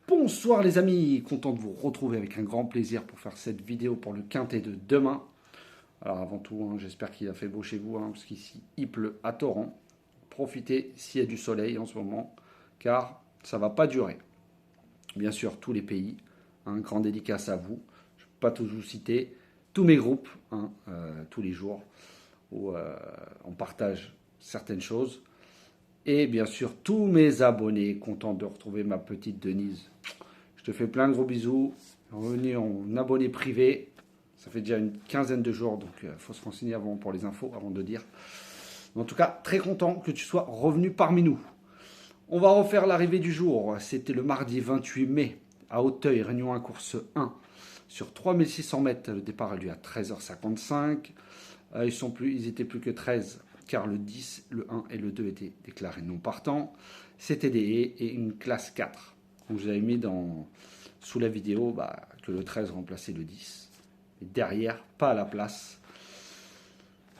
Bonsoir les amis, content de vous retrouver avec un grand plaisir pour faire cette vidéo pour le quintet de demain. Alors avant tout, j'espère qu'il a fait beau chez vous, parce qu'ici il pleut à torrent. Profitez s'il y a du soleil en ce moment, car ça ne va pas durer. Bien sûr, tous les pays, un grand dédicace à vous. Je ne vais pas tous vous citer, tous mes groupes, tous les jours, où on partage certaines choses. Et bien sûr, tous mes abonnés, content de retrouver ma petite Denise. Je te fais plein de gros bisous. Revenu en abonné privé. Ça fait déjà une quinzaine de jours, donc il faut se renseigner avant pour les infos, avant de dire. Mais en tout cas, très content que tu sois revenu parmi nous. On va refaire l'arrivée du jour. C'était le mardi 28 mai à Auteuil, Réunion 1, course 1. Sur 3600 mètres, le départ a lieu à 13h55. Ils étaient plus que 13, car le 10, le 1 et le 2 étaient déclarés non partants. C'était des haies et une classe 4. Donc je vous avais mis sous la vidéo que le 13 remplaçait le 10. Et derrière, pas à la place.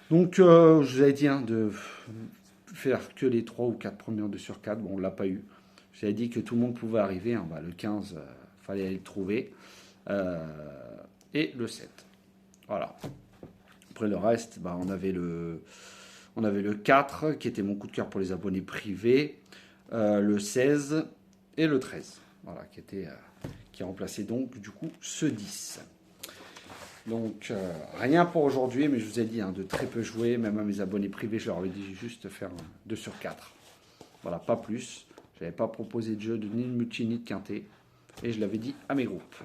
Donc je vous avais dit de faire que les 3 ou 4 premiers en 2 sur 4. Bon, on ne l'a pas eu. Je vous avais dit que tout le monde pouvait arriver. Le 15, fallait aller le trouver. Et le 7. Voilà. Après le reste, on avait le 4 qui était mon coup de cœur pour les abonnés privés, le 16 et le 13, voilà, qui a remplacé donc du coup ce 10. Donc rien pour aujourd'hui, mais je vous ai dit de très peu jouer, même à mes abonnés privés, je leur avais dit juste faire 2 sur 4. Voilà, pas plus. Je n'avais pas proposé de jeu ni de multi ni de quintet, et je l'avais dit à mes groupes.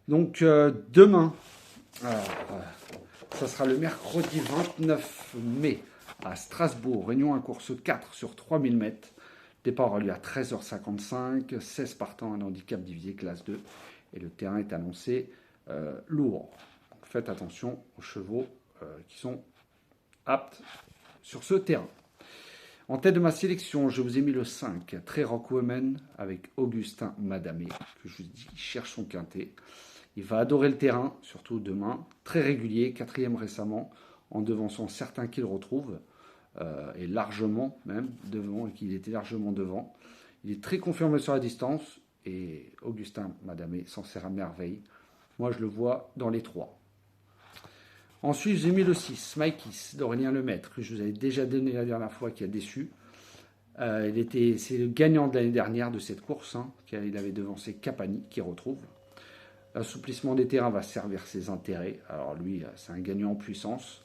Donc demain, ça sera le mercredi 29 mai à Strasbourg, Réunion 1, course 4 sur 3000 mètres. Départ aura lieu à 13h55, 16 partants, un handicap divisé classe 2. Et le terrain est annoncé lourd. Donc faites attention aux chevaux qui sont aptes sur ce terrain. En tête de ma sélection, je vous ai mis le 5, Très Rock Women, avec Augustin Madamé, que je vous dis, il cherche son quintet. Il va adorer le terrain, surtout demain. Très régulier, 4e récemment, en devançant certains qu'il retrouve, et largement même devant, et qu'il était largement devant. Il est très confirmé sur la distance, et Augustin Madamé s'en sert à merveille. Moi, je le vois dans les 3. Ensuite, j'ai mis le 6, Maïkis, d'Aurélien Lemaître, que je vous avais déjà donné la dernière fois, qui a déçu. C'est le gagnant de l'année dernière de cette course, il avait devancé Capani, qui retrouve. L'assouplissement des terrains va servir ses intérêts. Alors lui, c'est un gagnant en puissance.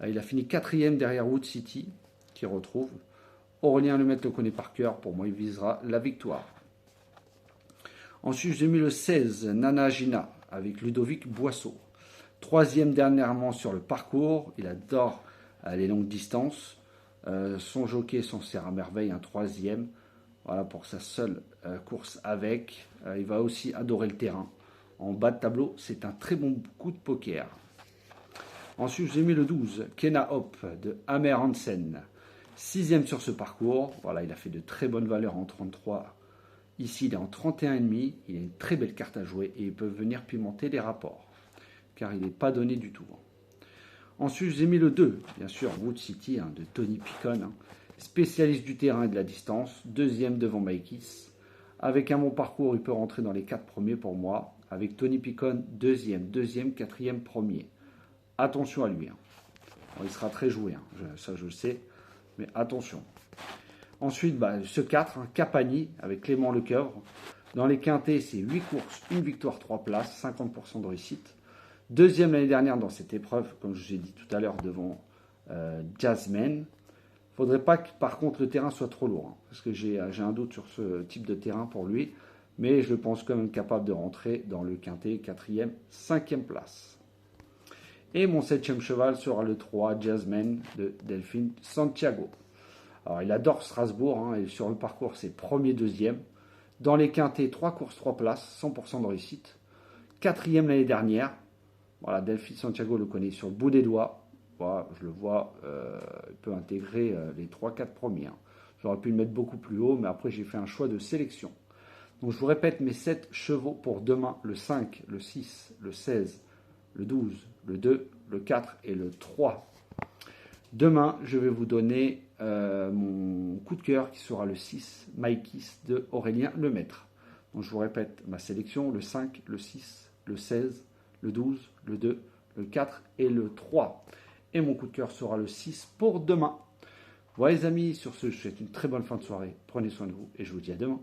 Il a fini 4e derrière Wood City, qui retrouve. Aurélien Lemaître le connaît par cœur. Pour moi, il visera la victoire. Ensuite, j'ai mis le 16, Nana Gina, avec Ludovic Boisseau. 3e dernièrement sur le parcours. Il adore les longues distances. Son jockey s'en sert à merveille, un 3e. Voilà pour sa seule course avec. Il va aussi adorer le terrain. En bas de tableau, c'est un très bon coup de poker. Ensuite, j'ai mis le 12, Kena Hop de Amer Hansen. 6e sur ce parcours. Voilà, il a fait de très bonnes valeurs en 33. Ici, il est en 31,5. Il a une très belle carte à jouer et il peut venir pimenter les rapports, car il n'est pas donné du tout. Ensuite, j'ai mis le 2, bien sûr, Wood City, de Tony Picon, spécialiste du terrain et de la distance. 2e devant Maïkis. Avec un bon parcours, il peut rentrer dans les 4 premiers pour moi. Avec Tony Picon, 2e, 4e, 1er. Attention à lui. Bon, il sera très joué, ça je le sais, mais attention. Ensuite, ce 4, Capani, avec Clément Lecoeuvre. Dans les quintets, c'est 8 courses, 1 victoire, 3 places, 50% de réussite. 2e l'année dernière dans cette épreuve, comme je vous ai dit tout à l'heure, devant Jasmine. Il ne faudrait pas que, par contre, le terrain soit trop lourd, parce que j'ai un doute sur ce type de terrain pour lui. Mais je le pense quand même capable de rentrer dans le quintet, 4e, 5e place. Et mon 7e cheval sera le 3, Jasmine, de Delphine Santiago. Alors, il adore Strasbourg, et sur le parcours, c'est 1er, 2e. Dans les quintets, 3 courses, 3 places, 100% de réussite. 4e l'année dernière. Voilà, Delphine Santiago le connaît sur le bout des doigts. Voilà, je le vois, il peut intégrer les 3-4 premiers. J'aurais pu le mettre beaucoup plus haut, mais après, j'ai fait un choix de sélection. Donc je vous répète mes 7 chevaux pour demain, le 5, le 6, le 16, le 12, le 2, le 4 et le 3. Demain, je vais vous donner mon coup de cœur qui sera le 6, Maïkis de Aurélien Lemaître. Donc je vous répète ma sélection, le 5, le 6, le 16, le 12, le 2, le 4 et le 3. Et mon coup de cœur sera le 6 pour demain. Voilà les amis, sur ce, je vous souhaite une très bonne fin de soirée. Prenez soin de vous et je vous dis à demain.